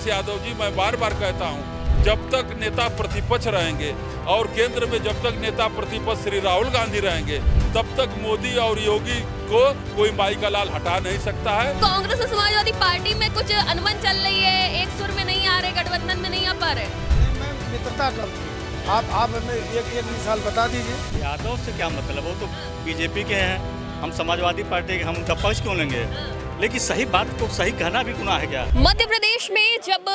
अखिलेश यादव जी, मैं बार बार कहता हूं, जब तक नेता प्रतिपक्ष रहेंगे और केंद्र में जब तक नेता प्रतिपक्ष श्री राहुल गांधी रहेंगे, तब तक मोदी और योगी को कोई माई का लाल हटा नहीं सकता है। कांग्रेस और समाजवादी पार्टी में कुछ अनबन चल रही है, एक सुर में नहीं आ रहे, गठबंधन में नहीं आ पा रहे। मैं मित्रता करती हूँ, आप हमें एक मिसाल बता दीजिए। यादव से क्या मतलब, वो तो बीजेपी के हैं, हम समाजवादी पार्टी के, हम उनका पक्ष क्यों लेंगे? लेकिन सही बात को सही कहना भी गुनाह है क्या? मध्य प्रदेश में जब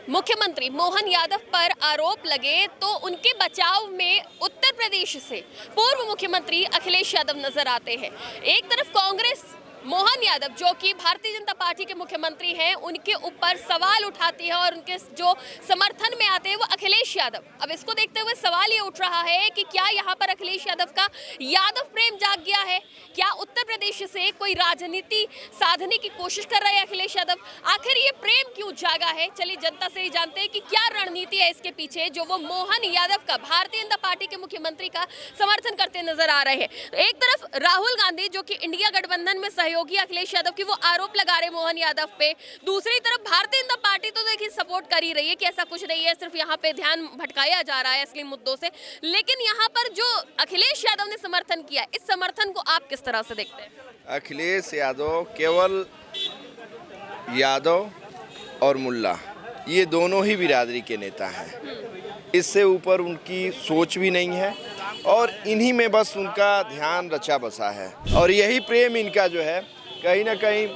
मुख्यमंत्री मोहन यादव पर आरोप लगे तो उनके बचाव में उत्तर प्रदेश से पूर्व मुख्यमंत्री अखिलेश यादव नजर आते हैं। एक तरफ कांग्रेस मोहन यादव जो कि भारतीय जनता पार्टी के मुख्यमंत्री हैं, उनके ऊपर सवाल उठाती है और उनके जो समर्थन में आते हैं वो अखिलेश यादव। अब इसको देखते हुए सवाल ये उठ रहा है कि क्या यहाँ पर अखिलेश यादव का यादव प्रेम जाग गया है? क्या उत्तर प्रदेश से कोई राजनीति साधने की कोशिश कर रहे हैं अखिलेश यादव? आखिर ये प्रेम क्यों जागा है? चलिए जनता से ही जानते हैं कि क्या रणनीति है इसके पीछे, जो वो मोहन यादव का, भारतीय जनता पार्टी के मुख्यमंत्री का समर्थन करते नजर आ रहे हैं। एक तरफ राहुल गांधी जो कि इंडिया गठबंधन में योगी अखिलेश यादव की वो आरोप लगा रहे मोहन यादव पे, दूसरी तरफ भारतीय जनता पार्टी तो देखिए सपोर्ट कर ही रही है कि ऐसा कुछ नहीं है, सिर्फ यहाँ पे ध्यान भटकाया जा रहा है असली मुद्दों से। लेकिन यहाँ पर जो अखिलेश यादव ने समर्थन किया, इस समर्थन को आप किस तरह से देखते हैं? अखिलेश यादव केवल यादव और मुल्ला, ये दोनों ही बिरादरी के नेता हैं। इससे ऊपर उनकी सोच भी नहीं है और इन्हीं में बस उनका ध्यान रचा बसा है। और यही प्रेम इनका जो है कहीं ना कहीं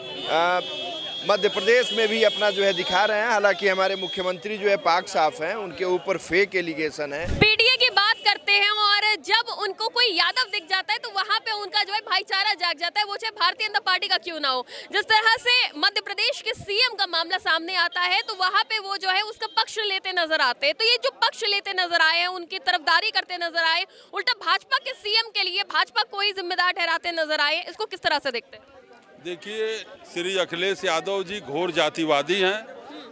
मध्य प्रदेश में भी अपना जो है दिखा रहे हैं। हालांकि हमारे मुख्यमंत्री जो है पाक साफ हैं, उनके ऊपर फेक एलिगेशन है। पीडीए की बात करते हैं और जब उनको कोई यादव दिख जाता है तो वहां पे उनका जो है भाईचारा जाग जाता है, वो चाहे भारतीय जनता पार्टी का क्यों ना हो। जिस तरह से मध्य प्रदेश के सीएम का मामला सामने आता है तो वहां पे वो जो है उसका पक्ष लेते नजर आते हैं। तो ये जो पक्ष लेते नजर आए हैं, उनकी तरफदारी करते नजर आए, उल्टा भाजपा के सीएम के लिए भाजपा को ही जिम्मेदार ठहराते नजर आए, इसको किस तरह से देखते हैं? देखिए, श्री अखिलेश यादव जी घोर जातिवादी हैं,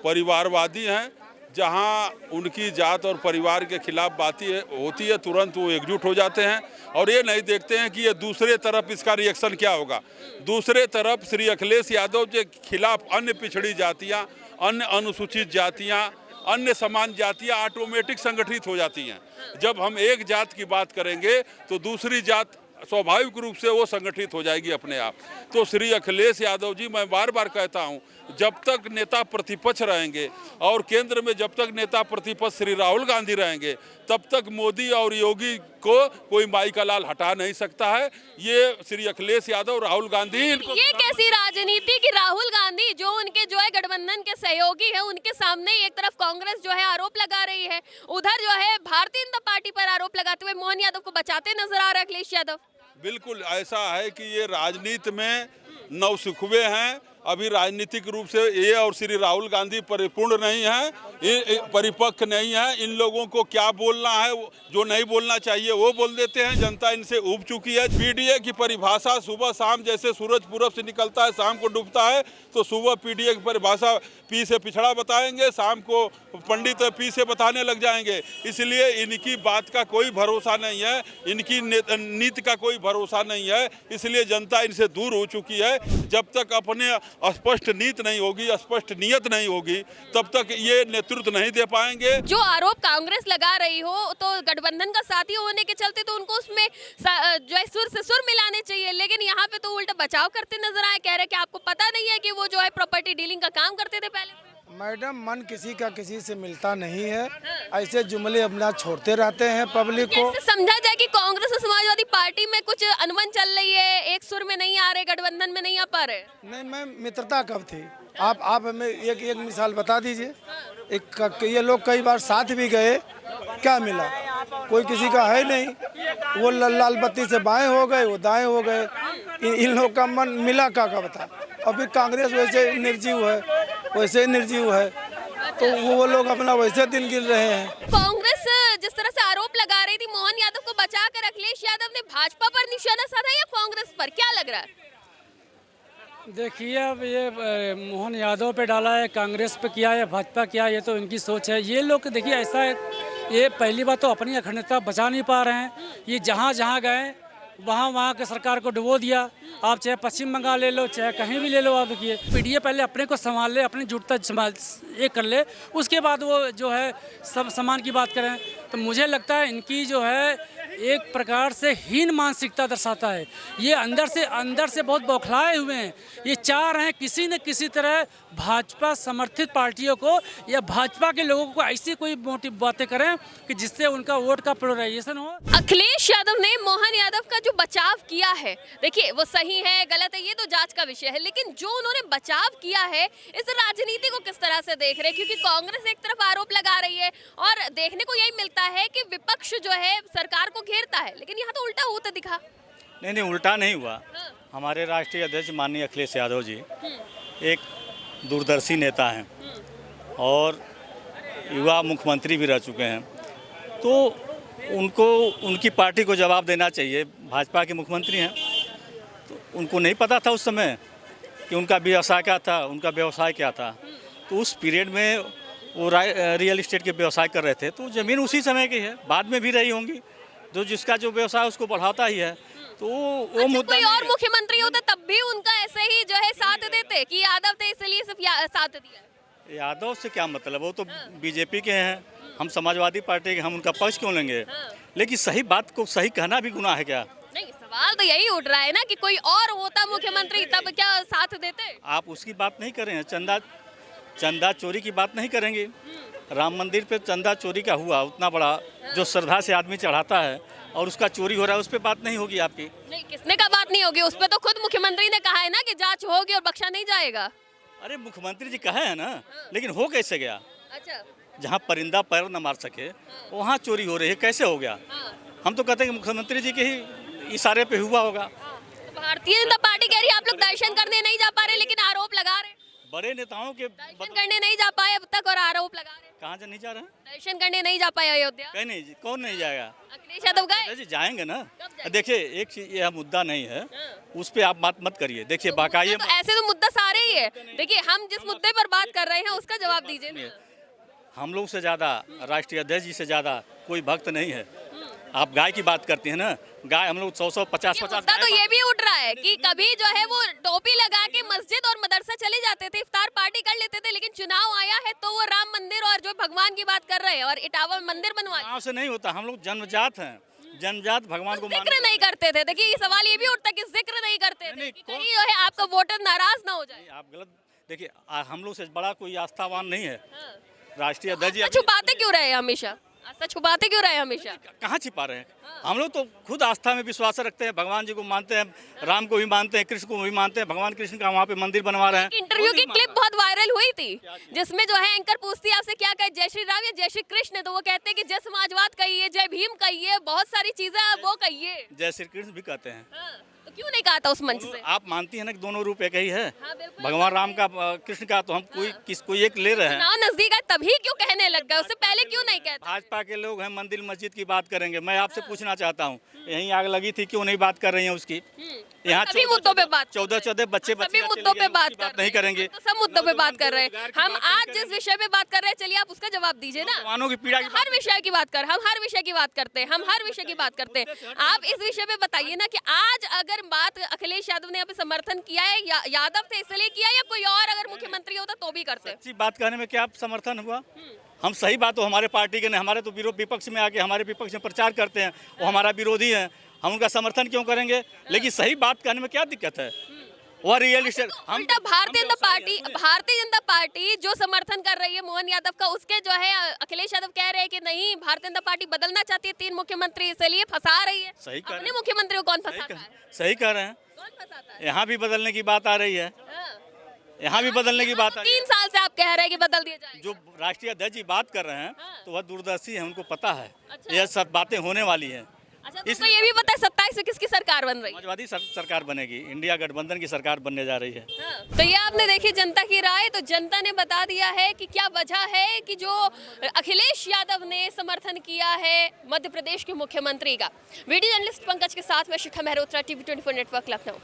परिवारवादी हैं। जहां उनकी जात और परिवार के खिलाफ बातें होती है, तुरंत वो एकजुट हो जाते हैं और ये नहीं देखते हैं कि ये दूसरे तरफ इसका रिएक्शन क्या होगा। दूसरे तरफ श्री अखिलेश यादव के खिलाफ अन्य पिछड़ी जातियाँ, अन्य अनुसूचित जातियाँ, अन्य समान जातियाँ ऑटोमेटिक संगठित हो जाती हैं। जब हम एक जात की बात करेंगे तो दूसरी जात स्वाभाविक रूप से वो संगठित हो जाएगी अपने आप। तो श्री अखिलेश यादव जी, मैं बार बार कहता हूं, जब तक नेता प्रतिपक्ष रहेंगे और केंद्र में जब तक नेता प्रतिपक्ष श्री राहुल गांधी रहेंगे, तब तक मोदी और योगी को कोई माई का लाल हटा नहीं सकता है। ये श्री अखिलेश यादव, राहुल गांधी, ये कैसी राजनीति कि राहुल गांधी जो उनके जो है गठबंधन के सहयोगी है, उनके सामने एक तरफ कांग्रेस जो है आरोप लगा रही है, उधर जो है भारतीय जनता पार्टी पर आरोप लगाते हुए मोहन यादव को बचाते नजर आ रहे हैं अखिलेश यादव। बिल्कुल ऐसा है कि ये राजनीति में नवसिखुए हैं। अभी राजनीतिक रूप से ये और श्री राहुल गांधी परिपूर्ण नहीं है, ये परिपक्व नहीं है। इन लोगों को क्या बोलना है, जो नहीं बोलना चाहिए वो बोल देते हैं। जनता इनसे ऊब चुकी है। पीडीए की परिभाषा सुबह शाम, जैसे सूरज पूरब से निकलता है शाम को डूबता है, तो सुबह पीडीए की परिभाषा पी से पिछड़ा बताएंगे, शाम को पंडित पी से बताने लग जाएंगे। इसलिए इनकी बात का कोई भरोसा नहीं है, इनकी नीति का कोई भरोसा नहीं है। इसलिए जनता इनसे दूर हो चुकी है। जब तक अपने स्पष्ट नीति नहीं होगी, स्पष्ट नियत नहीं होगी, तब तक ये नेतृत्व नहीं दे पाएंगे। जो आरोप कांग्रेस लगा रही हो तो गठबंधन का साथी होने के चलते तो उनको उसमें जो है सुर से सुर मिलाने चाहिए, लेकिन यहाँ पे तो उल्टा बचाव करते नजर आए। कह रहे कि आपको पता नहीं है कि वो जो है प्रॉपर्टी डीलिंग का काम करते थे पहले। मैडम, मन किसी का किसी से मिलता नहीं है, ऐसे जुमले अपना छोड़ते रहते हैं पब्लिक को। समझा जाए कि कांग्रेस और समाजवादी पार्टी में कुछ अनबन चल रही है, एक सुर में नहीं आ रहे, गठबंधन में नहीं आ पा रहे। नहीं, मैं मित्रता कब थी, आप हमें एक मिसाल बता दीजिए। ये लोग कई बार साथ भी गए, क्या मिला? कोई किसी का है नहीं। वो लाल बत्ती से बाएं हो गए, वो दाएं हो गए। इन लोग का मन मिला का बता। अभी कांग्रेस वैसे निर्जीव है, वैसे निर्जीव है, तो वो लोग अपना वैसे दिन गिन रहे हैं। कांग्रेस जिस तरह से आरोप लगा रही थी मोहन यादव को बचाकर, अखिलेश यादव ने भाजपा पर निशाना साधा या कांग्रेस पर, क्या लग रहा है? देखिए, अब ये मोहन यादव पे डाला है, कांग्रेस पे किया है, भाजपा किया, ये तो इनकी सोच है। ये लोग देखिए ऐसा है, ये पहली बात तो अपनी अखंडता बचा नहीं पा रहे हैं। ये जहाँ जहाँ गए वहाँ के सरकार को डुबो दिया। आप चाहे पश्चिम बंगाल ले लो, चाहे कहीं भी ले लो, आप देखिए पीडीए पहले अपने को संभाल ले, अपनी जुटता ये कर ले, उसके बाद वो जो है सब सामान की बात करें। तो मुझे लगता है इनकी जो है एक प्रकार से हीन मानसिकता दर्शाता है। ये अंदर से बहुत बौखलाए हुए हैं। ये चाह रहे हैं किसी न किसी तरह भाजपा समर्थित पार्टियों को या भाजपा के लोगों को ऐसी कोई मोटी बातें करें कि जिससे उनका वोट का पोलराइजेशन हो। अखिलेश यादव ने मोहन यादव का जो बचाव किया है, देखिए वो सही है गलत है ये तो जांच का विषय है, लेकिन जो उन्होंने बचाव किया है इस राजनीति को किस तरह से देख रहे हैं? क्योंकि कांग्रेस एक तरफ आरोप लगा रही है और देखने को यही मिलता है कि विपक्ष जो है सरकार को घेरता है, लेकिन यहाँ तो उल्टा होता दिखा। नहीं उल्टा नहीं हुआ। हमारे राष्ट्रीय अध्यक्ष माननीय अखिलेश यादव जी एक दूरदर्शी नेता हैं और युवा मुख्यमंत्री भी रह चुके हैं, तो उनको उनकी पार्टी को जवाब देना चाहिए। भाजपा के मुख्यमंत्री हैं, तो उनको नहीं पता था उस समय कि उनका व्यवसाय क्या था। तो उस पीरियड में वो रियल इस्टेट के व्यवसाय कर रहे थे, तो ज़मीन उसी समय की है, बाद में भी रही होंगी। जो जिसका जो व्यवसाय उसको बढ़ाता ही है, तो वो मुद्दा। कोई और मुख्यमंत्री होता तब भी उनका ऐसे ही जो है साथ देते कि यादव थे इसलिए सिर्फ साथ दिया। यादव से क्या मतलब, वो तो बीजेपी के हैं, हम समाजवादी पार्टी के, हम उनका पक्ष क्यों लेंगे? लेकिन सही बात को सही कहना भी गुनाह है क्या? नहीं, सवाल तो यही उठ रहा है ना कि कोई और होता मुख्यमंत्री तब क्या साथ देते? आप उसकी बात नहीं कर रहे हैं, चंदा चोरी की बात नहीं करेंगे। राम मंदिर पे चंदा चोरी का हुआ, उतना बड़ा जो श्रद्धा से आदमी चढ़ाता है और उसका चोरी हो रहा है, उस पर बात नहीं होगी आपकी? नहीं, किसने का बात नहीं होगी? उस पर तो खुद मुख्यमंत्री ने कहा है ना कि जांच होगी और बख्शा नहीं जाएगा। अरे मुख्यमंत्री जी कहे हैं ना, लेकिन हो कैसे गया? अच्छा, जहाँ परिंदा पैर न मार सके वहाँ चोरी हो रही है, कैसे हो गया? हम तो कहते हैं कि मुख्यमंत्री जी के ही इशारे पे हुआ होगा। तो भारतीय जनता पार्टी कह रही है आप लोग दर्शन करने नहीं जा पा रहे, लेकिन आरोप लगा रहे। बड़े नेताओं के दर्शन करने नहीं जा पाए अब तक और आरोप लगा रहे। कहाँ से नहीं जा रहे हैं? दर्शन करने नहीं जा पाए अयोध्या। कहीं नहीं, कौन नहीं जाएगा? अखिलेश यादव गए। जी जाएंगे ना। कब जाएंगे? देखिए एक चीज, यह मुद्दा नहीं है, उस पर आप बात मत करिए। देखिए बाकाये तो ऐसे तो मुद्दा सारे ही है। देखिए हम जिस मुद्दे पर बात कर रहे हैं उसका जवाब दीजिए ना। हम लोग से ज़्यादा, राष्ट्रीय अध्यक्ष जी से ज़्यादा कोई भक्त नहीं है। आप गाय की बात करती हैं ना, गाय हम लोग 100 50 मुद्दा तो ये भी उठ रहा है कि कभी जो है वो टोपी लगा के मस्जिद और मदरसा चले जाते थे, इफ्तार पार्टी कर लेते थे, लेकिन चुनाव आया है तो वो राम मंदिर और जो भगवान की बात कर रहे हैं और इटावा मंदिर बनवा गाँव से नहीं होता। हम लोग जन्मजात हैं, जन्मजात भगवान को जिक्र नहीं करते थे। देखिए ये सवाल ये भी उठता कि जिक्र नहीं करते थे कि कहीं जो है आपका वोटर नाराज ना हो जाए। आप गलत देखिए, हम लोग से बड़ा कोई आस्थावान नहीं है। राष्ट्रीय अध्यक्ष जी छुपाते क्यों रहे हमेशा? आस्था छुपाते क्यों रहे हमेशा? कहाँ छिपा रहे हैं? हम लोग तो खुद आस्था में विश्वास रखते हैं, भगवान जी को मानते हैं, राम को भी मानते हैं, कृष्ण को भी मानते हैं। भगवान कृष्ण का वहाँ पे मंदिर बनवा रहे हैं। इंटरव्यू की क्लिप बहुत वायरल हुई थी जिसमें जो है एंकर पूछती है आपसे क्या कहे, जय श्री राम या जय श्री कृष्ण, तो वो कहते हैं कि जय समाजवाद कहिए, जय भीम कहिए, बहुत सारी चीजें आप वो कहिए। जय श्री कृष्ण भी कहते हैं। तो क्यों नहीं कहा था उस मंच से? आप मानती है ना कि दोनों रूप एक ही है, हाँ, बिल्कुल। भगवान राम का, कृष्ण का, तो हम कोई एक ले रहे हैं। चुनाव नजदीक है तभी क्यों कहने लग गए? उससे पहले क्यों नहीं कहते? भाजपा के लोग हैं, मंदिर मस्जिद की बात करेंगे। मैं आपसे पूछना चाहता हूँ, यहीं आग लगी थी, क्यों नहीं बात कर रही हैं उसकी? यहाँ सभी मुद्दों पे बात 14 बच्चे सभी मुद्दों पे बात नहीं करेंगे। तो सब मुद्दों पे बात कर रहे हैं। हम आज जिस विषय पे बात कर रहे हैं, चलिए आप उसका जवाब दीजिए ना। जवानों की पीड़ा की हर विषय की बात कर, हम हर विषय की बात करते हैं, हम हर विषय की बात करते हैं। आप इस विषय पे बताइए ना कि आज अगर बात अखिलेश यादव ने यहाँ पे समर्थन किया है, यादव थे इसलिए किया या कोई और अगर मुख्यमंत्री होता तो भी करते? सच्ची बात कहने में क्या समर्थन हुआ? हम सही बात, तो हमारे पार्टी के नहीं, हमारे तो विपक्ष में आके हमारे विपक्ष में प्रचार करते हैं, वो हमारा विरोधी है, हम उनका समर्थन क्यों करेंगे? लेकिन सही बात कहने में क्या दिक्कत है? वो रियल इस्टेट उल्टा भारतीय जनता पार्टी जो समर्थन कर रही है मोहन यादव का, उसके जो है अखिलेश यादव कह रहे हैं कि नहीं भारतीय जनता पार्टी बदलना चाहती है 3 मुख्यमंत्री, इसलिए फंसा रही है। सही कह रहे अपने मुख्यमंत्री को कौन फंसाता है? सही कह रहे हैं। कौन फंसाता है? यहाँ भी बदलने की बात आ रही है, यहाँ भी बदलने की बात आ रही है। 3 साल से आप कह रहे हैं कि बदल दिया जाए। जो राष्ट्रीय अध्यक्ष जी बात कर रहे हैं तो वह दूरदर्शी है, उनको पता है यह सब बातें होने वाली हैं। अच्छा, तो ये भी पता है 27 में किसकी सरकार बन रही है? समाजवादी सरकार बनेगी, इंडिया गठबंधन की सरकार बनने जा रही है। तो ये आपने देखी जनता की राय, तो जनता ने बता दिया है कि क्या वजह है कि जो अखिलेश यादव ने समर्थन किया है मध्य प्रदेश के मुख्यमंत्री का। वीडियो जर्नलिस्ट पंकज के साथ में शिखा मेहरोत्रा, TV 24 नेटवर्क, लखनऊ।